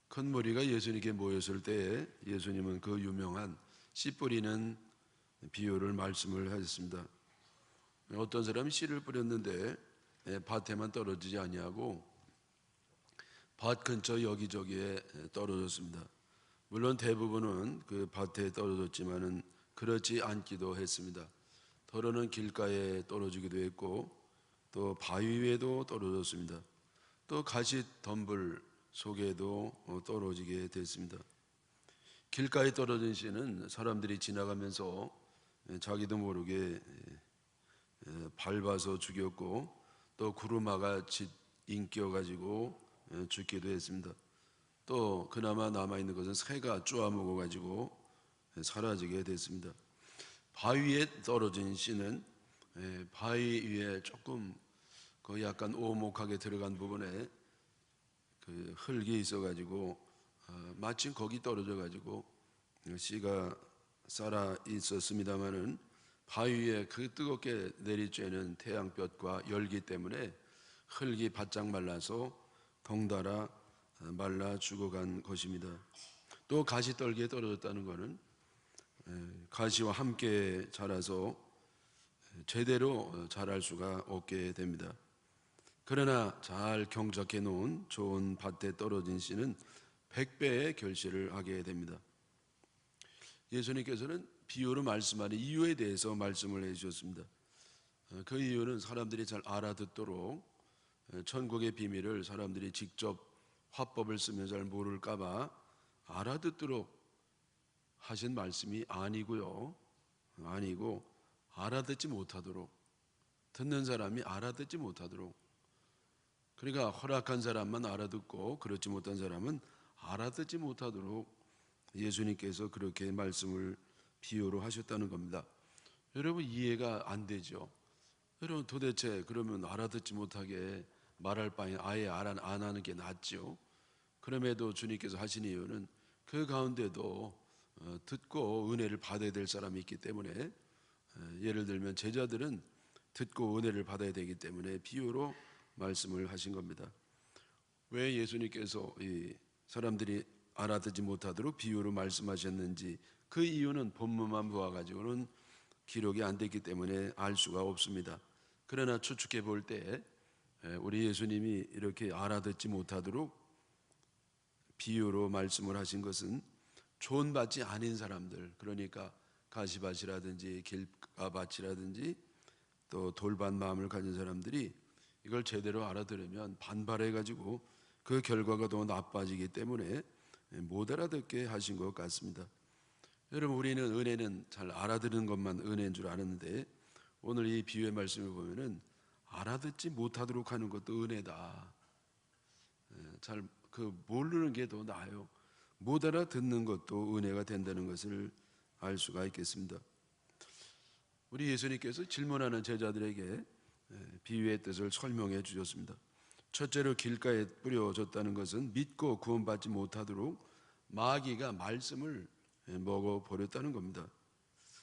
큰 무리가 예수님께 모였을 때에 예수님은 그 유명한 씨 뿌리는 비유를 말씀을 하셨습니다. 어떤 사람이 씨를 뿌렸는데 밭에만 떨어지지 아니하고 밭 근처 여기저기에 떨어졌습니다. 물론 대부분은 그 밭에 떨어졌지만은 그렇지 않기도 했습니다. 더러는 길가에 떨어지기도 했고 또 바위 위에도 떨어졌습니다. 또 가시 덤불 속에도 떨어지게 됐습니다. 길가에 떨어진 씨는 사람들이 지나가면서 자기도 모르게 밟아서 죽였고 또 구루마가 인껴가지고 죽기도 했습니다. 또 그나마 남아있는 것은 새가 쪼아먹어가지고 사라지게 됐습니다. 바위 위에 떨어진 씨는 바위 위에 조금 그 약간 오목하게 들어간 부분에 그 흙이 있어가지고 마침 거기 떨어져가지고 씨가 살아 있었습니다마는 바위 위에 그 뜨겁게 내리쬐는 태양볕과 열기 때문에 흙이 바짝 말라서 덩달아 말라 죽어간 것입니다. 또 가시떨기에 떨어졌다는 것은 가시와 함께 자라서 제대로 자랄 수가 없게 됩니다. 그러나 잘 경작해 놓은 좋은 밭에 떨어진 씨는 100배의 결실을 하게 됩니다. 예수님께서는 비유로 말씀하는 이유에 대해서 말씀을 해주셨습니다. 그 이유는 사람들이 잘 알아듣도록 천국의 비밀을 사람들이 직접 화법을 쓰면 잘 모를까봐 알아듣도록 하신 말씀이 아니고 알아듣지 못하도록, 듣는 사람이 알아듣지 못하도록, 그러니까 허락한 사람만 알아듣고 그렇지 못한 사람은 알아듣지 못하도록 예수님께서 그렇게 말씀을 비유로 하셨다는 겁니다. 여러분 이해가 안 되죠? 여러분 도대체 그러면 알아듣지 못하게 말할 바에 아예 안 하는 게 낫죠. 그럼에도 주님께서 하신 이유는 그 가운데도 듣고 은혜를 받아야 될 사람이 있기 때문에, 예를 들면 제자들은 듣고 은혜를 받아야 되기 때문에 비유로 말씀을 하신 겁니다. 왜 예수님께서 이 사람들이 알아듣지 못하도록 비유로 말씀하셨는지 그 이유는 본문만 보아가지고는 기록이 안 됐기 때문에 알 수가 없습니다. 그러나 추측해 볼 때 우리 예수님이 이렇게 알아듣지 못하도록 비유로 말씀을 하신 것은 존받지 않은 사람들, 그러니까 가시밭이라든지 길가밭이라든지 또 돌밭 마음을 가진 사람들이 이걸 제대로 알아들으면 반발해가지고 그 결과가 더 나빠지기 때문에 못 알아듣게 하신 것 같습니다. 여러분 우리는 은혜는 잘 알아듣는 것만 은혜인 줄 알았는데 오늘 이 비유의 말씀을 보면은 알아듣지 못하도록 하는 것도 은혜다. 잘 모르는 게 더 나아요. 못 알아듣는 것도 은혜가 된다는 것을 알 수가 있겠습니다. 우리 예수님께서 질문하는 제자들에게 비유의 뜻을 설명해 주셨습니다. 첫째로 길가에 뿌려졌다는 것은 믿고 구원받지 못하도록 마귀가 말씀을 먹어버렸다는 겁니다.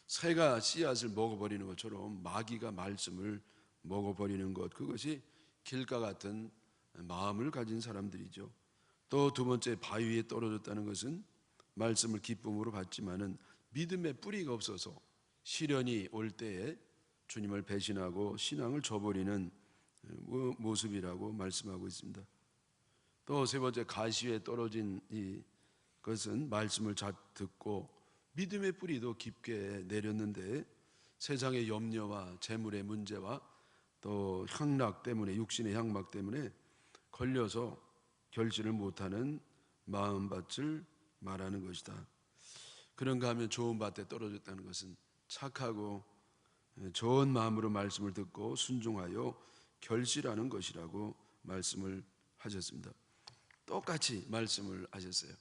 새가 씨앗을 먹어버리는 것처럼 마귀가 말씀을 먹어버리는 것, 그것이 길가 같은 마음을 가진 사람들이죠. 또 두 번째, 바위 위에 떨어졌다는 것은 말씀을 기쁨으로 받지만은 믿음의 뿌리가 없어서 시련이 올 때에 주님을 배신하고 신앙을 저버리는 모습이라고 말씀하고 있습니다. 또 세 번째, 가시 위에 떨어진 것은 말씀을 잘 듣고 믿음의 뿌리도 깊게 내렸는데 세상의 염려와 재물의 문제와 또 향락 때문에, 육신의 향락 때문에 걸려서 결실을 못하는 마음밭을 말하는 것이다. 그런가 하면 좋은 밭에 떨어졌다는 것은 착하고 좋은 마음으로 말씀을 듣고 순종하여 결실하는 것이라고 말씀을 하셨습니다. 똑같이 말씀을 하셨어요.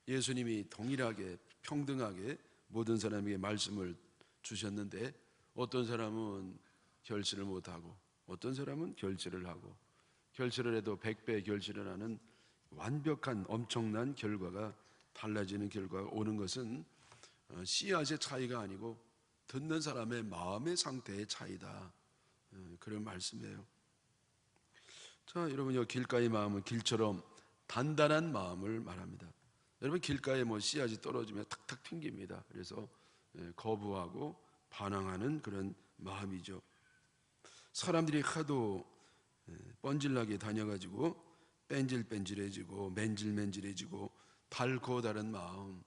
예수님이 동일하게 평등하게 모든 사람에게 말씀을 주셨는데 어떤 사람은 결실을 못하고 어떤 사람은 결실을 하고, 결실을 해도 100배 결실을 하는 완벽한 엄청난 결과가, 달라지는 결과가 오는 것은 씨앗의 차이가 아니고 듣는 사람의 마음의 상태의 차이다, 그런 말씀이에요. 자, 여러분, 이 길가의 마음은 길처럼 단단한 마음을 말합니다. 여러분 길가에 뭐 씨앗이 떨어지면 탁탁 튕깁니다. 그래서 거부하고 반항하는 그런 마음이죠. 사람들이 하도 뻔질나게 다녀가지고 뺀질뺀질해지고 맨질맨질해지고 달고 다른 마음.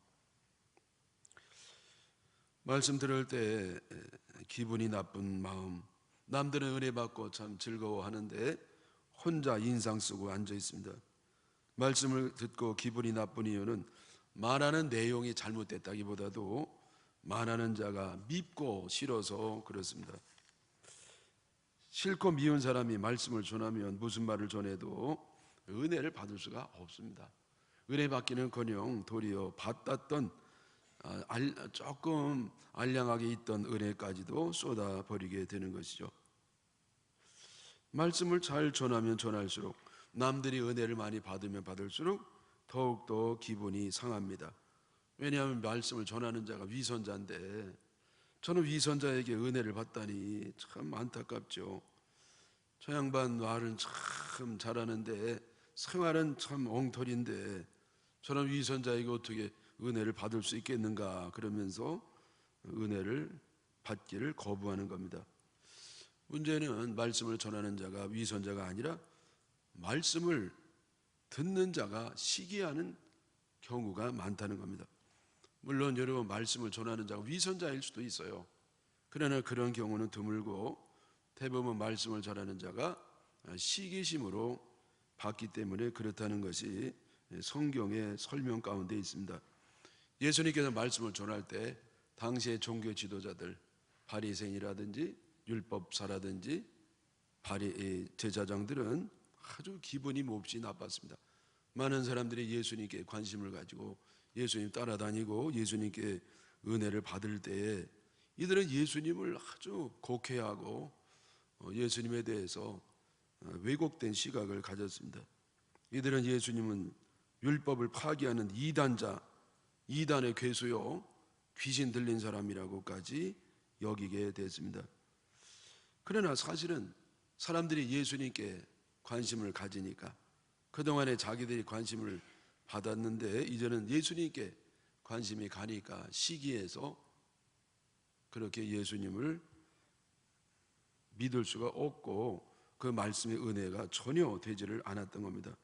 말씀 들을 때 기분이 나쁜 마음. 남들은 은혜 받고 참 즐거워하는데 혼자 인상 쓰고 앉아 있습니다. 말씀을 듣고 기분이 나쁜 이유는 말하는 내용이 잘못됐다기보다도 말하는 자가 밉고 싫어서 그렇습니다. 싫고 미운 사람이 말씀을 전하면 무슨 말을 전해도 은혜를 받을 수가 없습니다. 은혜 받기는커녕 도리어 받았던 조금 알량하게 있던 은혜까지도 쏟아버리게 되는 것이죠. 말씀을 잘 전하면 전할수록, 남들이 은혜를 많이 받으면 받을수록 더욱더 기분이 상합니다. 왜냐하면 말씀을 전하는 자가 위선자인데, 저는 위선자에게 은혜를 받다니 참 안타깝죠. 저 양반 말은 참 잘하는데 생활은 참 엉터리인데 저는 위선자에게 어떻게 은혜를 받을 수 있겠는가, 그러면서 은혜를 받기를 거부하는 겁니다. 문제는 말씀을 전하는 자가 위선자가 아니라 말씀을 듣는 자가 시기하는 경우가 많다는 겁니다. 물론 여러분, 말씀을 전하는 자가 위선자일 수도 있어요. 그러나 그런 경우는 드물고 대부분 말씀을 전하는 자가 시기심으로 받기 때문에 그렇다는 것이 성경의 설명 가운데 있습니다. 예수님께서 말씀을 전할 때 당시의 종교 지도자들, 바리새인이라든지 율법사라든지 제사장들은 아주 기분이 몹시 나빴습니다. 많은 사람들이 예수님께 관심을 가지고 예수님 따라다니고 예수님께 은혜를 받을 때에 이들은 예수님을 아주 곡해하고 예수님에 대해서 왜곡된 시각을 가졌습니다. 이들은 예수님은 율법을 파기하는 이단자, 이단의 괴수요, 귀신 들린 사람이라고까지 여기게 됐습니다. 그러나 사실은 사람들이 예수님께 관심을 가지니까 그동안에 자기들이 관심을 받았는데 이제는 예수님께 관심이 가니까 시기해서 그렇게 예수님을 믿을 수가 없고 그 말씀의 은혜가 전혀 되지를 않았던 겁니다.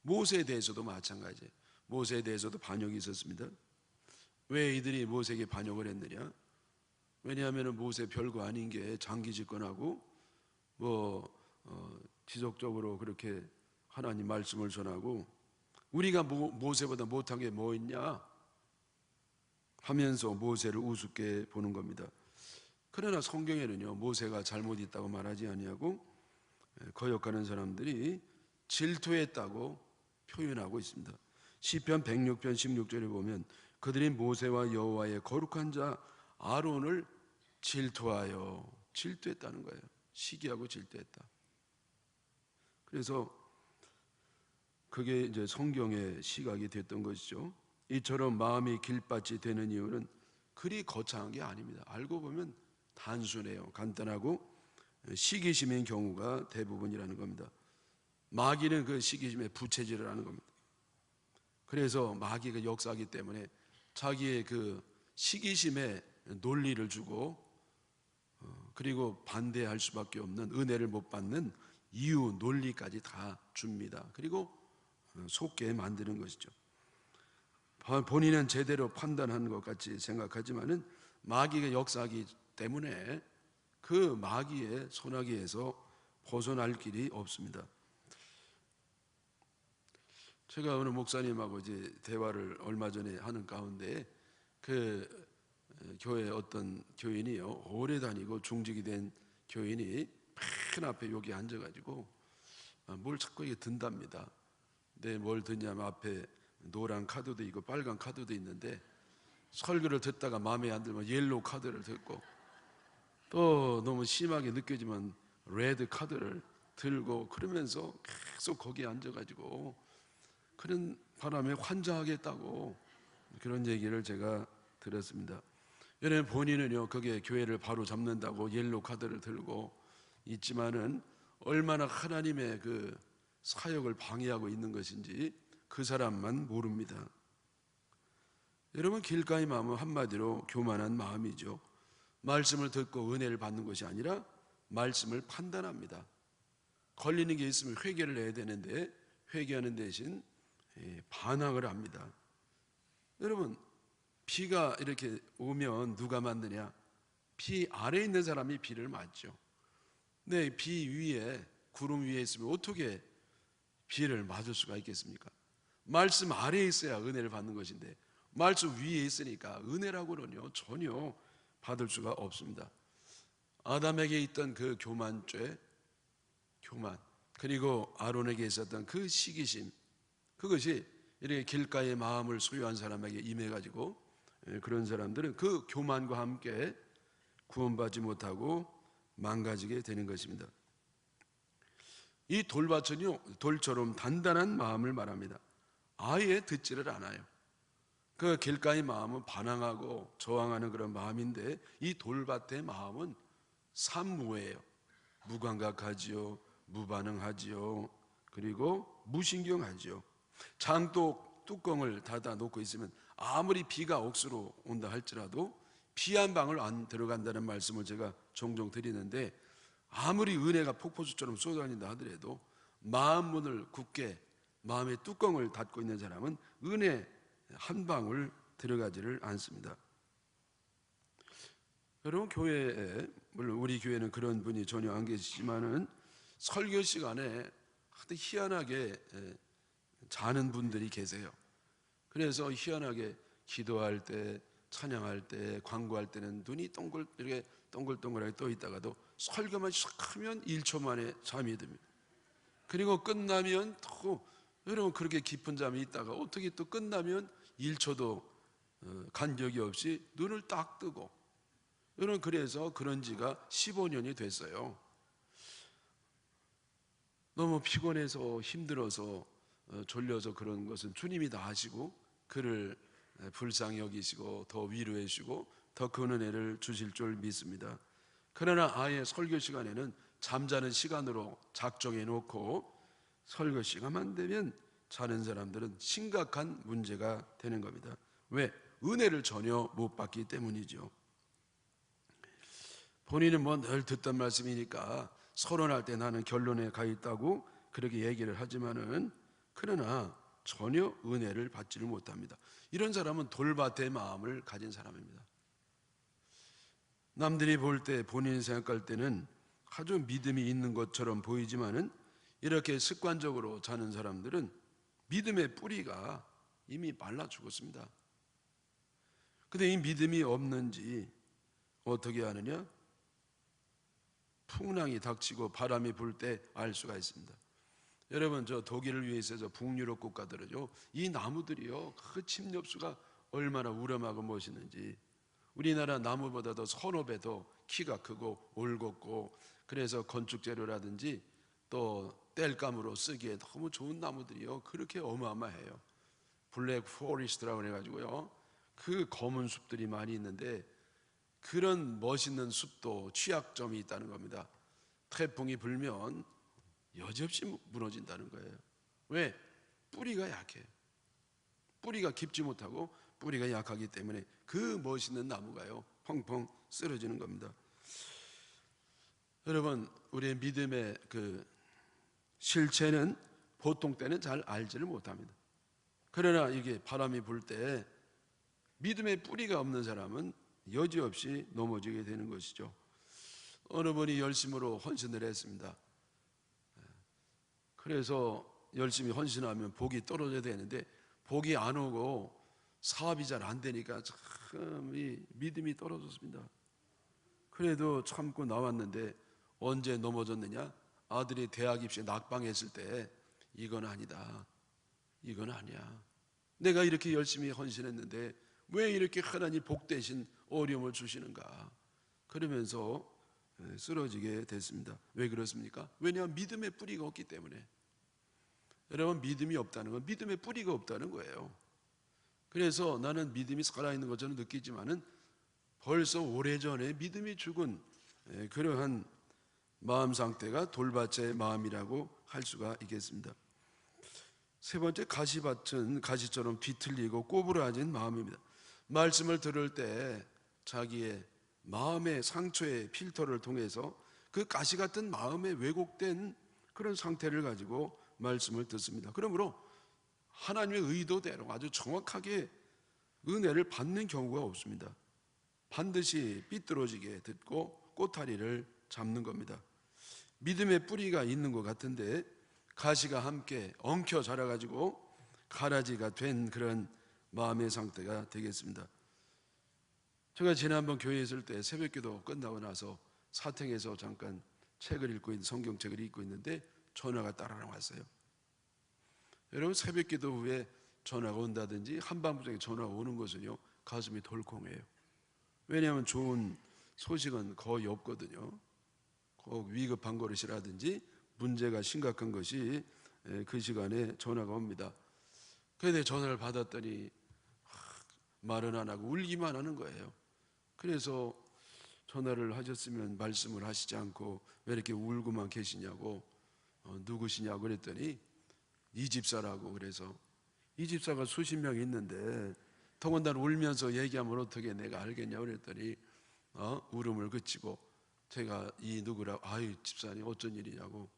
모세에 대해서도 마찬가지예요. 모세에 대해서도 반역이 있었습니다. 왜 이들이 모세에게 반역을 했느냐? 왜냐하면 모세 별거 아닌 게 장기 집권하고 지속적으로 그렇게 하나님 말씀을 전하고 우리가 모세보다 못한 게 뭐 있냐 하면서 모세를 우습게 보는 겁니다. 그러나 성경에는요, 모세가 잘못 있다고 말하지 아니하고 거역하는 사람들이 질투했다고 표현하고 있습니다. 시편 106편 16절에 보면 그들이 모세와 여호와의 거룩한 자 아론을 질투했다는 거예요. 시기하고 질투했다. 그래서 그게 이제 성경의 시각이 됐던 것이죠. 이처럼 마음이 길밭이 되는 이유는 그리 거창한 게 아닙니다. 알고 보면 단순해요. 간단하고 시기심인 경우가 대부분이라는 겁니다. 마귀는 그 시기심에 부채질을 하는 겁니다. 그래서 마귀가 역사하기 때문에 자기의 그 시기심에 논리를 주고 그리고 반대할 수밖에 없는, 은혜를 못 받는 이유, 논리까지 다 줍니다. 그리고 속게 만드는 것이죠. 본인은 제대로 판단한 것 같이 생각하지만은 마귀가 역사하기 때문에 그 마귀의 소나기에서 벗어날 길이 없습니다. 제가 어느 목사님하고 이제 대화를 얼마 전에 하는 가운데 그 교회 어떤 교인이요, 오래 다니고 중직이 된 교인이 맨 앞에 여기 앉아가지고 뭘 자꾸 이게 든답니다. 근데 뭘 듣냐면 앞에 노란 카드도 있고 빨간 카드도 있는데 설교를 듣다가 마음에 안 들면 옐로우 카드를 듣고 또 너무 심하게 느껴지면 레드 카드를 들고 그러면서 계속 거기에 앉아가지고 그런 바람에 환장하겠다고 그런 얘기를 제가 들었습니다. 왜냐하면 본인은요, 그게 교회를 바로 잡는다고 옐로우 카드를 들고 있지만은 얼마나 하나님의 그 사역을 방해하고 있는 것인지 그 사람만 모릅니다. 여러분, 길가의 마음은 한마디로 교만한 마음이죠. 말씀을 듣고 은혜를 받는 것이 아니라 말씀을 판단합니다. 걸리는 게 있으면 회개를 해야 되는데 회개하는 대신 반항을 합니다. 여러분, 비가 이렇게 오면 누가 맞느냐? 비 아래에 있는 사람이 비를 맞죠. 근데 비 위에, 구름 위에 있으면 어떻게 비를 맞을 수가 있겠습니까? 말씀 아래에 있어야 은혜를 받는 것인데 말씀 위에 있으니까 은혜라고는요 전혀 받을 수가 없습니다. 아담에게 있던 그 교만죄, 교만, 그리고 아론에게 있었던 그 시기심, 그것이 이렇게 길가의 마음을 소유한 사람에게 임해가지고 그런 사람들은 그 교만과 함께 구원받지 못하고 망가지게 되는 것입니다. 이 돌밭은요 돌처럼 단단한 마음을 말합니다. 아예 듣지를 않아요. 그 길가의 마음은 반항하고 저항하는 그런 마음인데 이 돌밭의 마음은 산무예요. 무감각하지요, 무반응하지요, 그리고 무신경하지요. 장독 뚜껑을 닫아 놓고 있으면 아무리 비가 억수로 온다 할지라도 비 한 방울 안 들어간다는 말씀을 제가 종종 드리는데 아무리 은혜가 폭포수처럼 쏟아진다 하더라도 마음 문을 굳게, 마음의 뚜껑을 닫고 있는 사람은 은혜 한 방울 들어가지를 않습니다. 여러분, 교회에, 물론 우리 교회는 그런 분이 전혀 안 계시지만은 설교 시간에 하도 희한하게 자는 분들이 계세요. 그래서 희한하게 기도할 때, 찬양할 때, 광고할 때는 눈이 이렇게 동글동글하게 떠 있다가도 설교만 시작하면 1초 만에 잠이 듭니다. 그리고 끝나면 또 여러분 그렇게 깊은 잠이 있다가 어떻게 또 끝나면 1초도 간격이 없이 눈을 딱 뜨고, 여러분 그래서 그런 지가 15년이 됐어요. 너무 피곤해서 힘들어서 졸려서 그런 것은 주님이 다 아시고 그를 불쌍히 여기시고 더 위로해 주시고 더 큰 은혜를 주실 줄 믿습니다. 그러나 아예 설교 시간에는 잠자는 시간으로 작정해 놓고 설교 시간만 되면 자는 사람들은 심각한 문제가 되는 겁니다. 왜? 은혜를 전혀 못 받기 때문이죠. 본인은 뭐 늘 듣던 말씀이니까 서론할 때 나는 결론에 가 있다고 그렇게 얘기를 하지만은 그러나 전혀 은혜를 받지를 못합니다. 이런 사람은 돌밭의 마음을 가진 사람입니다. 남들이 볼 때, 본인이 생각할 때는 아주 믿음이 있는 것처럼 보이지만은 이렇게 습관적으로 자는 사람들은 믿음의 뿌리가 이미 말라 죽었습니다. 근데 이 믿음이 없는지 어떻게 아느냐? 풍랑이 닥치고 바람이 불 때 알 수가 있습니다. 여러분, 저 독일을 위해서 북유럽 국가들은요, 이 나무들이요, 그 침엽수가 얼마나 우람하고 멋있는지, 우리나라 나무보다도 서너 배 더 키가 크고 올곧고, 그래서 건축 재료라든지 또 땔감으로 쓰기에 너무 좋은 나무들이요, 그렇게 어마어마해요. 블랙 포리스트라고 해가지고요, 그 검은 숲들이 많이 있는데 그런 멋있는 숲도 취약점이 있다는 겁니다. 태풍이 불면 여지없이 무너진다는 거예요. 왜? 뿌리가 약해요. 뿌리가 깊지 못하고 뿌리가 약하기 때문에 그 멋있는 나무가요 펑펑 쓰러지는 겁니다. 여러분, 우리의 믿음의 그 실체는 보통 때는 잘 알지를 못합니다. 그러나 이게 바람이 불 때 믿음의 뿌리가 없는 사람은 여지없이 넘어지게 되는 것이죠. 어느 분이 열심으로 헌신을 했습니다. 그래서 열심히 헌신하면 복이 떨어져야 되는데 복이 안 오고 사업이 잘 안 되니까 참 이 믿음이 떨어졌습니다. 그래도 참고 나왔는데 언제 넘어졌느냐? 아들이 대학 입시에 낙방했을 때 이건 아니다, 이건 아니야, 내가 이렇게 열심히 헌신했는데 왜 이렇게 하나님 복 대신 어려움을 주시는가, 그러면서 쓰러지게 됐습니다. 왜 그렇습니까? 왜냐하면 믿음의 뿌리가 없기 때문에. 여러분, 믿음이 없다는 건 믿음의 뿌리가 없다는 거예요. 그래서 나는 믿음이 살아있는 것처럼 느끼지만은 벌써 오래전에 믿음이 죽은 그러한 마음 상태가 돌밭의 마음이라고 할 수가 있겠습니다. 세 번째, 가시밭은 가시처럼 뒤틀리고 꼬부라진 마음입니다. 말씀을 들을 때 자기의 마음의 상처의 필터를 통해서 그 가시 같은 마음에 왜곡된 그런 상태를 가지고 말씀을 듣습니다. 그러므로 하나님의 의도대로 아주 정확하게 은혜를 받는 경우가 없습니다. 반드시 삐뚤어지게 듣고 꼬타리를 잡는 겁니다. 믿음의 뿌리가 있는 것 같은데 가시가 함께 엉켜 자라가지고 가라지가 된 그런 마음의 상태가 되겠습니다. 제가 지난번 교회에 있을 때 새벽기도 끝나고 나서 사택에서 잠깐 책을 읽고 있는 성경책을 읽고 있는데 전화가 따라랑 왔어요. 여러분, 새벽기도 후에 전화가 온다든지 한밤중에 전화가 오는 것은요, 가슴이 덜컹해요. 왜냐하면 좋은 소식은 거의 없거든요. 꼭 위급한 것이라든지 문제가 심각한 것이 그 시간에 전화가 옵니다. 그런데 전화를 받았더니 말은 안 하고 울기만 하는 거예요. 그래서 전화를 하셨으면 말씀을 하시지 않고 왜 이렇게 울고만 계시냐고, 누구시냐고 그랬더니 이 집사라고. 그래서 이 집사가 수십 명 있는데 더군다나 울면서 얘기하면 어떻게 내가 알겠냐고 그랬더니 울음을 그치고 제가 이 누구라고, 아유 집사님 어쩐 일이냐고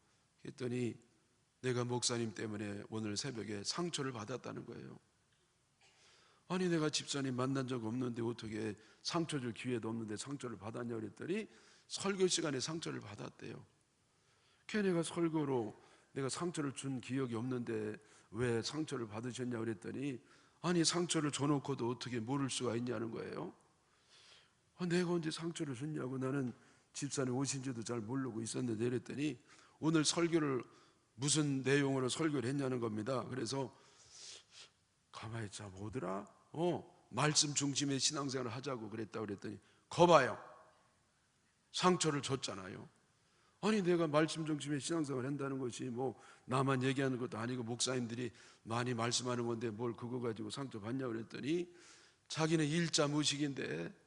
했더니 내가 목사님 때문에 오늘 새벽에 상처를 받았다는 거예요. 아니 내가 집사님 만난 적 없는데 어떻게 상처 줄 기회도 없는데 상처를 받았냐 그랬더니 설교 시간에 상처를 받았대요. 걔네가 설교로 내가 상처를 준 기억이 없는데 왜 상처를 받으셨냐 그랬더니 아니 상처를 줘놓고도 어떻게 모를 수가 있냐는 거예요. 내가 언제 상처를 줬냐고, 나는 집사님 오신지도 잘 모르고 있었는데 그랬더니 오늘 설교를 무슨 내용으로 설교를 했냐는 겁니다. 그래서 가만히 있자 뭐더라? 말씀 중심의 신앙생활을 하자고 그랬다고 그랬더니 거봐요, 상처를 줬잖아요. 아니 내가 말씀 중심의 신앙생활을 한다는 것이 뭐 나만 얘기하는 것도 아니고 목사님들이 많이 말씀하는 건데 뭘 그거 가지고 상처 받냐고 그랬더니 자기는 일자무식인데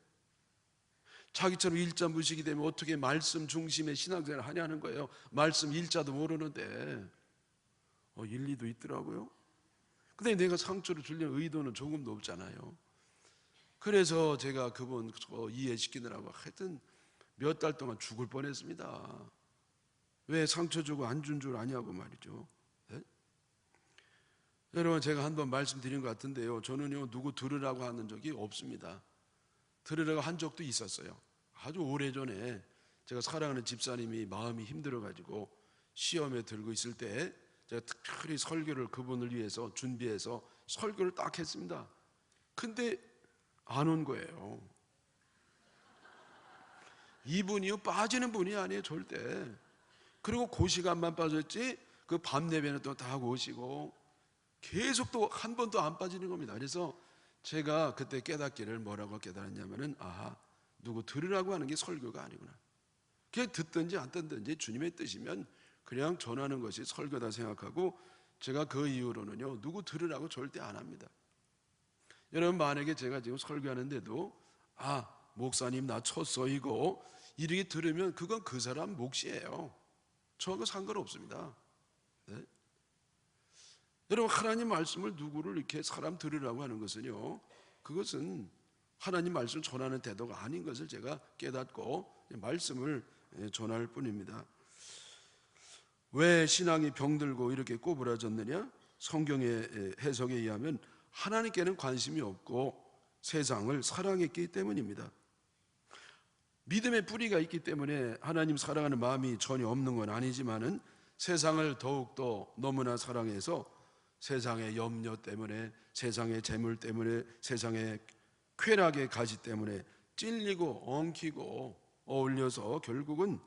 자기처럼 일자무식이 되면 어떻게 말씀 중심의 신앙생활을 하냐는 거예요. 말씀 일자도 모르는데. 일리도 있더라고요. 근데 내가 상처를 주려는 의도는 조금도 없잖아요. 그래서 제가 그분 이해시키느라고 하여튼 몇 달 동안 죽을 뻔했습니다. 왜 상처 주고 안 준 줄 아냐고 말이죠. 네? 여러분, 제가 한번 말씀드린 것 같은데요, 저는요 누구 들으라고 하는 적이 없습니다. 들으라고 한 적도 있었어요. 아주 오래전에 제가 사랑하는 집사님이 마음이 힘들어가지고 시험에 들고 있을 때 제가 특별히 설교를 그분을 위해서 준비해서 설교를 딱 했습니다. 근데 안 온 거예요. 이분이요 빠지는 분이 아니에요 절대. 그리고 그 시간만 빠졌지 그 밤 예배는 또 다 하고 오시고 계속 또 한 번도 안 빠지는 겁니다. 그래서 제가 그때 깨닫기를 뭐라고 깨달았냐면은 누구 들으라고 하는 게 설교가 아니구나. 그냥 듣든지 안 듣든지 주님의 뜻이면 그냥 전하는 것이 설교다 생각하고 제가 그 이후로는요 누구 들으라고 절대 안 합니다. 여러분, 만약에 제가 지금 설교하는데도 목사님 나 쳤어이고 이렇게 들으면 그건 그 사람 몫이에요. 저하고 상관없습니다. 네? 여러분, 하나님 말씀을 누구를 이렇게 사람 들으라고 하는 것은요, 그것은 하나님 말씀을 전하는 태도가 아닌 것을 제가 깨닫고 말씀을 전할 뿐입니다. 왜 신앙이 병들고 이렇게 꼬부라졌느냐? 성경의 해석에 의하면 하나님께는 관심이 없고 세상을 사랑했기 때문입니다. 믿음의 뿌리가 있기 때문에 하나님 사랑하는 마음이 전혀 없는 건 아니지만은 세상을 더욱더 너무나 사랑해서 세상의 염려 때문에, 세상의 재물 때문에, 세상의 쾌락의 가시 때문에 찔리고 엉키고 어울려서 결국은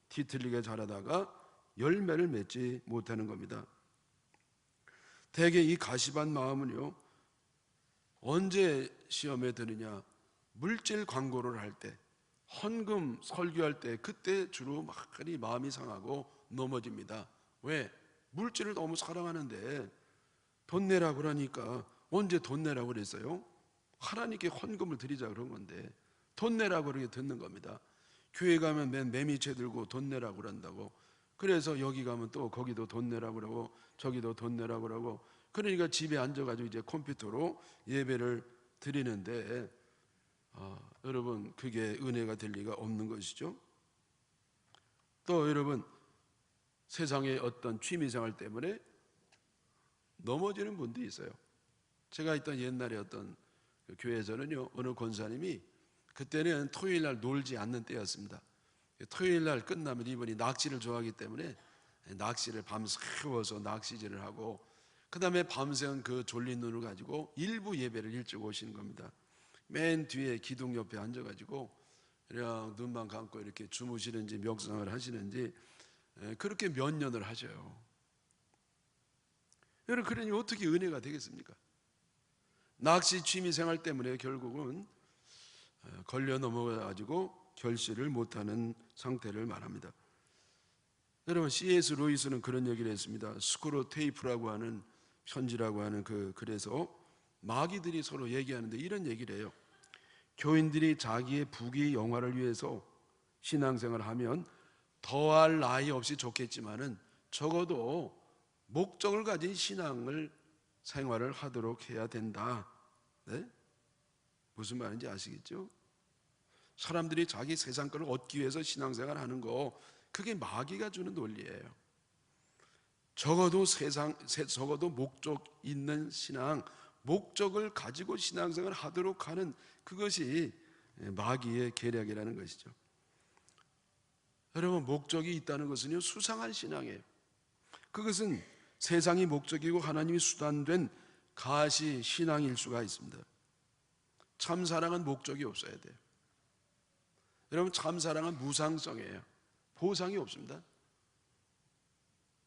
뒤틀리게 자라다가 열매를 맺지 못하는 겁니다. 대개 이 가시밭 마음은요 언제 시험에 드느냐? 물질 광고를 할 때, 헌금 설교할 때, 그때 주로 많이 마음이 상하고 넘어집니다. 왜? 물질을 너무 사랑하는데 돈 내라고 그러니까 언제 돈 내라고 그랬어요? 하나님께 헌금을 드리자 그런 건데 돈 내라고 그렇게 듣는 겁니다. 교회 가면 맨 매미채 들고 돈 내라고 그런다고. 그래서 여기 가면 또 거기도 돈 내라고 그러고 저기도 돈 내라고 그러고 그러니까 집에 앉아가지고 이제 컴퓨터로 예배를 드리는데 여러분 그게 은혜가 될 리가 없는 것이죠. 또 여러분 세상의 어떤 취미생활 때문에 넘어지는 분도 있어요. 제가 있던 옛날에 어떤 교회에서는요, 어느 권사님이 그때는 토요일 날 놀지 않는 때였습니다. 토요일 날 끝나면 이분이 낚시를 좋아하기 때문에 낚시를 밤새워서 낚시질을 하고 그 다음에 밤새운 그 졸린 눈을 가지고 일부 예배를 일찍 오시는 겁니다. 맨 뒤에 기둥 옆에 앉아가지고 그냥 눈만 감고 이렇게 주무시는지 명상을 하시는지 그렇게 몇 년을 하셔요. 여러분 그러니 어떻게 은혜가 되겠습니까? 낚시 취미생활 때문에 결국은 걸려 넘어가지고 결실을 못하는 상태를 말합니다. 여러분 C.S. 루이스는 그런 얘기를 했습니다. 스크루 테이프라고 하는 편지라고 하는 그래서 마귀들이 서로 얘기하는데 이런 얘기를 해요. 교인들이 자기의 부귀 영화를 위해서 신앙생활을 하면 더할 나위 없이 좋겠지만은 적어도 목적을 가진 생활을 하도록 해야 된다. 네? 무슨 말인지 아시겠죠? 사람들이 자기 세상 것을 얻기 위해서 신앙생활을 하는 거 그게 마귀가 주는 논리예요. 적어도 적어도 목적 있는 신앙, 목적을 가지고 신앙생활을 하도록 하는 그것이 마귀의 계략이라는 것이죠. 여러분 목적이 있다는 것은요 수상한 신앙이에요. 그것은 세상이 목적이고 하나님이 수단된 가시 신앙일 수가 있습니다. 참 사랑은 목적이 없어야 돼요. 여러분 참 사랑은 무상성이에요. 보상이 없습니다.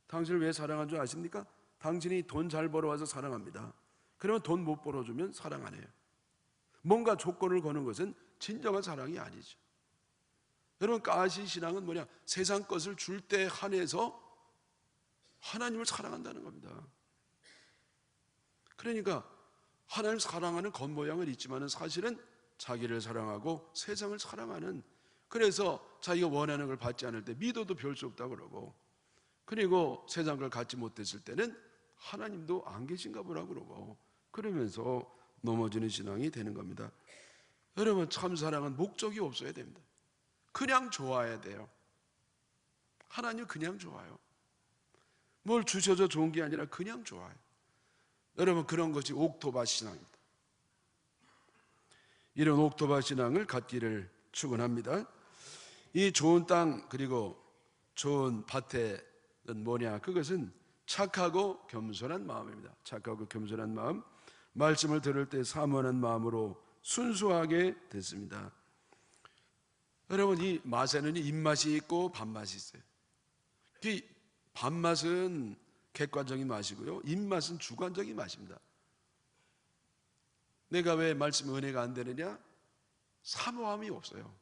당신을 왜 사랑한 줄 아십니까? 당신이 돈 잘 벌어와서 사랑합니다. 그러면 돈 못 벌어주면 사랑 안 해요. 뭔가 조건을 거는 것은 진정한 사랑이 아니죠. 여러분 가시 신앙은 뭐냐? 세상 것을 줄 때 한해서 하나님을 사랑한다는 겁니다. 그러니까 하나님을 사랑하는 겉모양은 있지만 사실은 자기를 사랑하고 세상을 사랑하는, 그래서 자기가 원하는 걸 받지 않을 때 믿어도 별 수 없다고 그러고, 그리고 세상 걸 갖지 못했을 때는 하나님도 안 계신가 보라고 그러고, 그러면서 넘어지는 신앙이 되는 겁니다. 여러분 참 사랑은 목적이 없어야 됩니다. 그냥 좋아야 돼요. 하나님 그냥 좋아요. 뭘 주셔서 좋은 게 아니라 그냥 좋아요. 여러분 그런 것이 옥토바 신앙입니다. 이런 옥토바 신앙을 갖기를 축원합니다. 이 좋은 땅 그리고 좋은 밭에는 뭐냐? 그것은 착하고 겸손한 마음입니다. 착하고 겸손한 마음, 말씀을 들을 때 사모하는 마음으로 순수하게 됐습니다. 여러분 이 맛에는 입맛이 있고 밥맛이 있어요. 이 밥맛은 객관적인 맛이고요, 입맛은 주관적인 맛입니다. 내가 왜 말씀 은혜가 안 되느냐? 사모함이 없어요.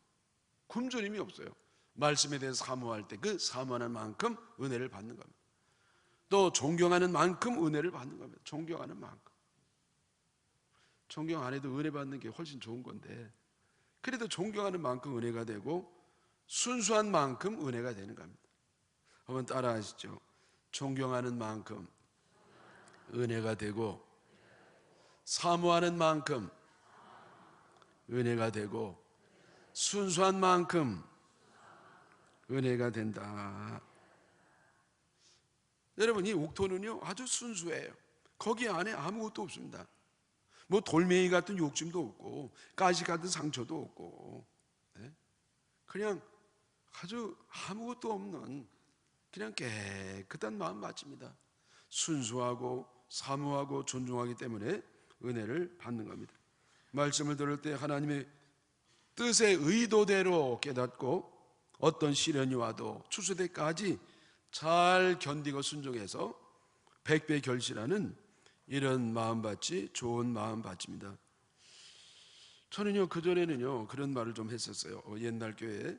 굶주림이 없어요. 말씀에 대해서 사모할 때 그 사모하는 만큼 은혜를 받는 겁니다. 또 존경하는 만큼 은혜를 받는 겁니다. 존경하는 만큼. 존경 안 해도 은혜 받는 게 훨씬 좋은 건데, 그래도 존경하는 만큼 은혜가 되고 순수한 만큼 은혜가 되는 겁니다. 한번 따라 하시죠. 존경하는 만큼 은혜가 되고, 사모하는 만큼 은혜가 되고, 순수한 만큼 은혜가 된다. 여러분 이 옥토는요 아주 순수해요. 거기 안에 아무것도 없습니다. 뭐 돌멩이 같은 욕심도 없고 가시 같은 상처도 없고, 그냥 아주 아무것도 없는 그냥 깨끗한 마음 맞습니다. 순수하고 사모하고 존중하기 때문에 은혜를 받는 겁니다. 말씀을 들을 때 하나님의 뜻의 의도대로 깨닫고 어떤 시련이 와도 추수때까지 잘 견디고 순종해서 100배 결실하는 이런 마음밭이 좋은 마음밭입니다. 저는요 그전에는요 그런 말을 좀 했었어요. 옛날 교회에.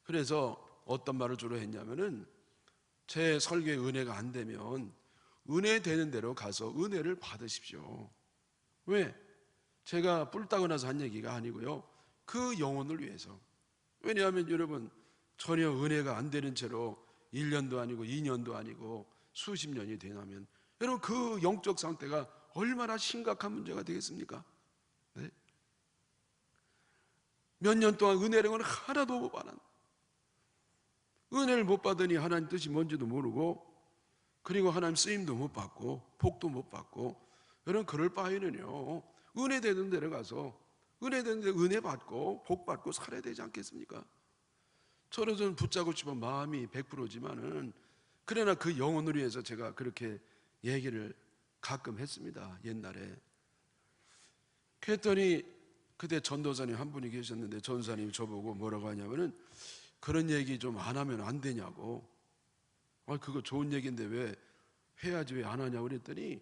그래서 어떤 말을 주로 했냐면은 제 설교에 은혜가 안 되면 은혜 되는 대로 가서 은혜를 받으십시오. 왜? 제가 뿔 따고 나서 한 얘기가 아니고요, 그 영혼을 위해서. 왜냐하면 여러분 전혀 은혜가 안 되는 채로 1년도 아니고 2년도 아니고 수십 년이 되면 여러분 그 영적 상태가 얼마나 심각한 문제가 되겠습니까? 네? 몇 년 동안 은혜를 하나도 못 받은, 은혜를 못 받으니 하나님 뜻이 뭔지도 모르고, 그리고 하나님 쓰임도 못 받고 복도 못 받고, 여러분 그럴 바에는요 은혜 되는 데를 가서 은혜 되는 데 은혜 받고 복 받고 살아야 되지 않겠습니까? 저는 붙잡고 싶은 마음이 100%지만은 그러나 그 영혼을 위해서 제가 그렇게 얘기를 가끔 했습니다. 옛날에. 그랬더니 그때 전도사님 한 분이 계셨는데 전도사님이 저보고 뭐라고 하냐면은 그런 얘기 좀 안 하면 안 되냐고. 그거 좋은 얘기인데 왜 해야지 왜 안 하냐고 그랬더니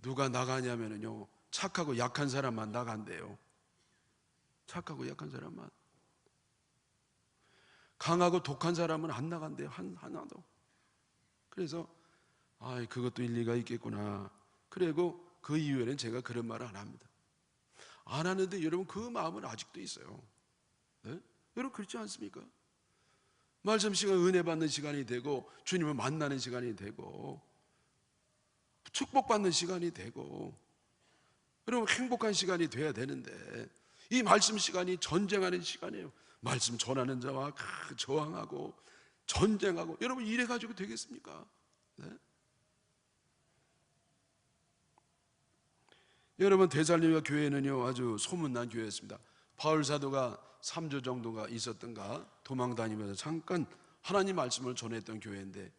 누가 나가냐면은요 착하고 약한 사람만 나간대요. 착하고 약한 사람만. 강하고 독한 사람은 안 나간대요. 하나도. 그래서 그것도 일리가 있겠구나. 그리고 그 이후에는 제가 그런 말을 안 합니다. 안 하는데 여러분 그 마음은 아직도 있어요. 네? 여러분 그렇지 않습니까? 말씀 시간 은혜 받는 시간이 되고 주님을 만나는 시간이 되고 축복받는 시간이 되고 여러분 행복한 시간이 돼야 되는데 이 말씀 시간이 전쟁하는 시간이에요. 말씀 전하는 자와 저항하고 전쟁하고 여러분 이래가지고 되겠습니까? 네? 여러분 데살로니가 교회는요 아주 소문난 교회였습니다. 바울 사도가 3주 정도가 있었던가 도망 다니면서 잠깐 하나님 말씀을 전했던 교회인데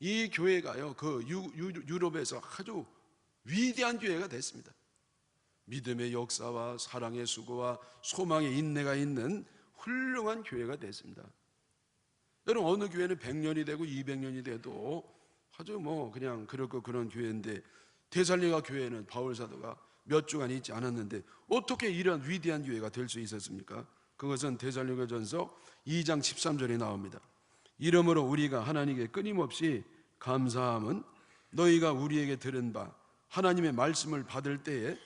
이 교회가요 그 유럽에서 아주 위대한 교회가 됐습니다. 믿음의 역사와 사랑의 수고와 소망의 인내가 있는 훌륭한 교회가 됐습니다. 여러분 어느 교회는 100년이 되고 200년이 돼도 아주 그냥 그렇고 그런 교회인데 데살로니가 교회는 바울 사도가 몇 주간 있지 않았는데 어떻게 이런 위대한 교회가 될 수 있었습니까? 그것은 데살로니가전서 2장 13절에 나옵니다. 이러므로 우리가 하나님께 끊임없이 감사함은 너희가 우리에게 들은 바 하나님의 말씀을 받을 때에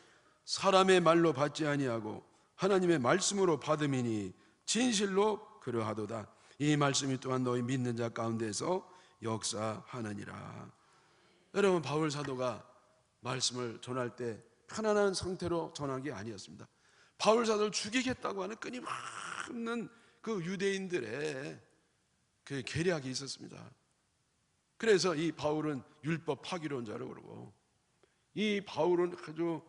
사람의 말로 받지 아니하고 하나님의 말씀으로 받음이니 진실로 그러하도다. 이 말씀이 또한 너희 믿는 자 가운데서 역사하느니라. 여러분 바울 사도가 말씀을 전할 때 편안한 상태로 전한 게 아니었습니다. 바울 사도를 죽이겠다고 하는 끊임없는 그 유대인들의 그 계략이 있었습니다. 그래서 이 바울은 율법 파기론자로 그러고 이 바울은 아주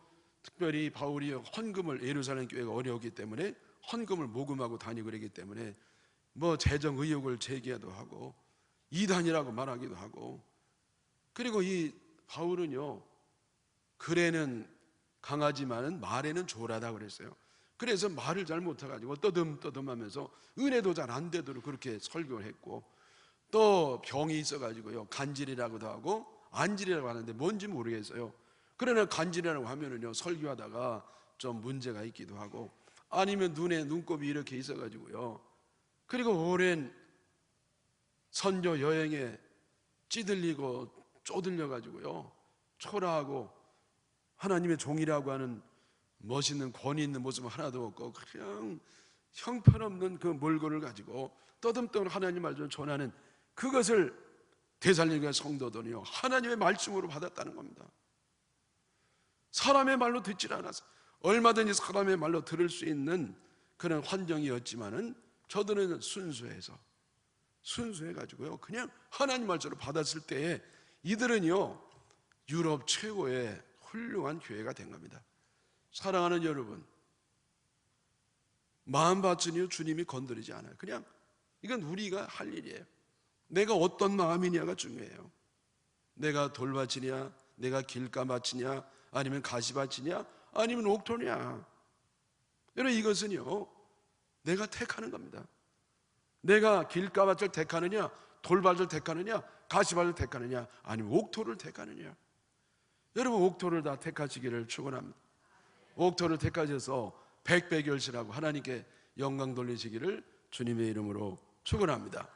특별히 바울이 헌금을 예루살렘 교회가 어려웠기 때문에 헌금을 모금하고 다니고 그러기 때문에 재정 의혹을 제기하기도 하고 이단이라고 말하기도 하고 그리고 이 바울은요 글에는 강하지만은 말에는 조라다 그랬어요. 그래서 말을 잘 못해가지고 떠듬떠듬하면서 은혜도 잘 안 되도록 그렇게 설교를 했고 또 병이 있어가지고요 간질이라고도 하고 안질이라고 하는데 뭔지 모르겠어요. 그러나 간질이라고 하면은요 설교하다가 좀 문제가 있기도 하고 아니면 눈에 눈곱이 이렇게 있어가지고요 그리고 오랜 선교 여행에 찌들리고 쪼들려가지고요 초라하고 하나님의 종이라고 하는 멋있는 권위 있는 모습은 하나도 없고 그냥 형편없는 그 몰골을 가지고 떠듬떠듬 하나님 말씀을 전하는 그것을 데살로니가 성도들이요 하나님의 말씀으로 받았다는 겁니다. 사람의 말로 듣질 않아서 얼마든지 사람의 말로 들을 수 있는 그런 환경이었지만은 저들은 순수해가지고요 그냥 하나님 말씀으로 받았을 때에 이들은요 유럽 최고의 훌륭한 교회가 된 겁니다. 사랑하는 여러분, 마음 받으니 주님이 건드리지 않아요. 그냥 이건 우리가 할 일이에요. 내가 어떤 마음이냐가 중요해요. 내가 돌밭이냐, 내가 길가밭이냐, 아니면 가시밭이냐, 아니면 옥토냐. 여러분 이것은요 내가 택하는 겁니다. 내가 길가밭을 택하느냐, 돌밭을 택하느냐, 가시밭을 택하느냐, 아니면 옥토를 택하느냐. 여러분 옥토를 다 택하시기를 축원합니다. 옥토를 택하셔서 백배결실하고 하나님께 영광 돌리시기를 주님의 이름으로 축원합니다.